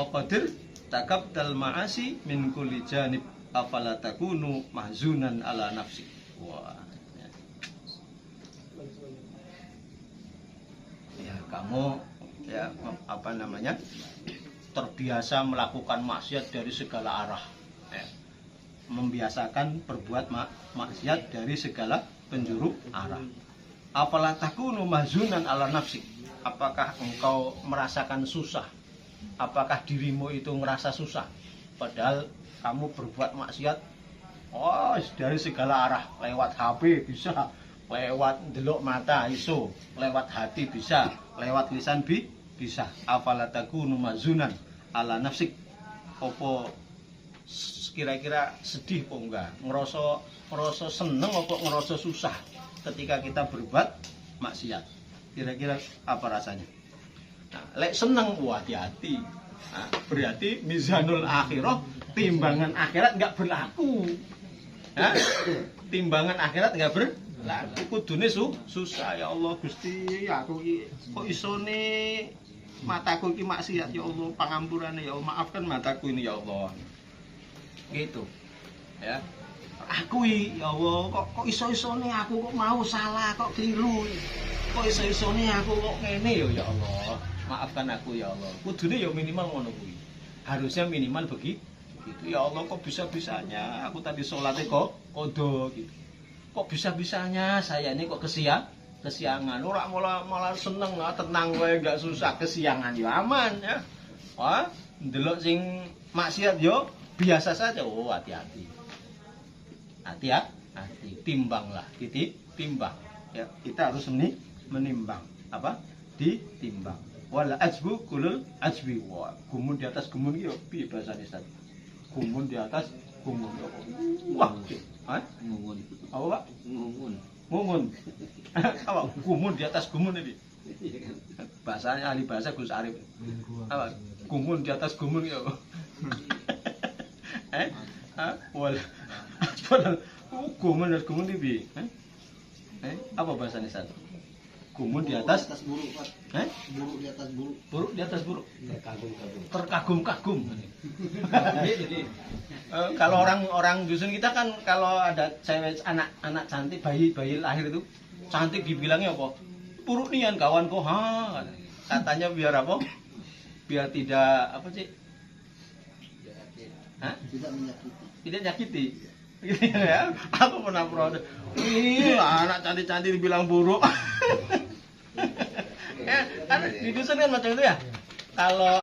Faqadir takabtal ma'asi min kulli janib afala takunu mahzunan ala nafsi. Wah. Ya, kamu ya apa namanya? Terbiasa melakukan maksiat dari segala arah. Ya. Membiasakan berbuat maksiat dari segala penjuru arah. Afala takunu mahzunan ala nafsi. Apakah engkau merasakan susah? Apakah dirimu itu ngerasa susah? Padahal kamu berbuat maksiat dari segala arah. Lewat HP bisa, lewat delok mata iso, lewat hati bisa, lewat lisan bisa. Afala takunu mahzunan ala nafsik. Apa kira-kira sedih kok enggak? Ngerasa seneng apa ngerasa susah ketika kita berbuat maksiat? Kira-kira apa rasanya? Nah, lek seneng, hati-hati. Nah, berarti mizanul akhirah, timbangan akhirat enggak berlaku. Nah, timbangan akhirat enggak berlaku. Kudune susah ya Allah Gusti, aku kok isone mataku iki maksiat ya Allah, pangampurane ya Allah, maafkan mataku ini ya Allah. Gitu. Ya. Aku ya Allah, kok iso-isone aku kok mau salah, kok keliru. Kok iso-isone aku kok ngene ya Allah. Maafkan aku ya Allah. Kudune ya minimal ngono kuwi. Harusnya minimal begitu. Ya Allah, kok bisa-bisanya aku tadi sholatnya kok kodo gitu. Kok bisa-bisanya saya ini kok kesiangan. Ora malah seneng, tenang wae enggak susah, kesiangan ya aman ya. Wah, ndelok sing maksiat yo biasa saja. Oh, hati-hati. Hati-hati, timbanglah, timbang. Ya, kita harus menimbang. Apa? Ditimbang. Wala ajbu kulul ajbi. Wah, gumun di atas gumun iki yo piye bahasane Ustaz? Gumun di atas gumun. Wah, hah? Ngumun. Apa, Pak? Ngumun. Apa? Gumun di atas gumun ini. Bahasanya ahli bahasa Gus Arif. Apa? Gumun di atas gumun yo. Wala gumun dan gumun ini piye? Apa bahasanya Ustaz? Gumun di atas buruk, Pak. Buruk di atas buruk. Buruk di atas buruk. Terkagum-kagum. Kalau orang dusun kita kan kalau ada cewek anak cantik, bayi lahir itu cantik dibilangnya apa? Buruk nian kawanku. Katanya biar apa? Biar tidak apa sih? Tidak menyakiti. Ya, aku pernah protes. Anak cantik-cantik dibilang buruk. Kan di dusun kan macam itu ya. Kalau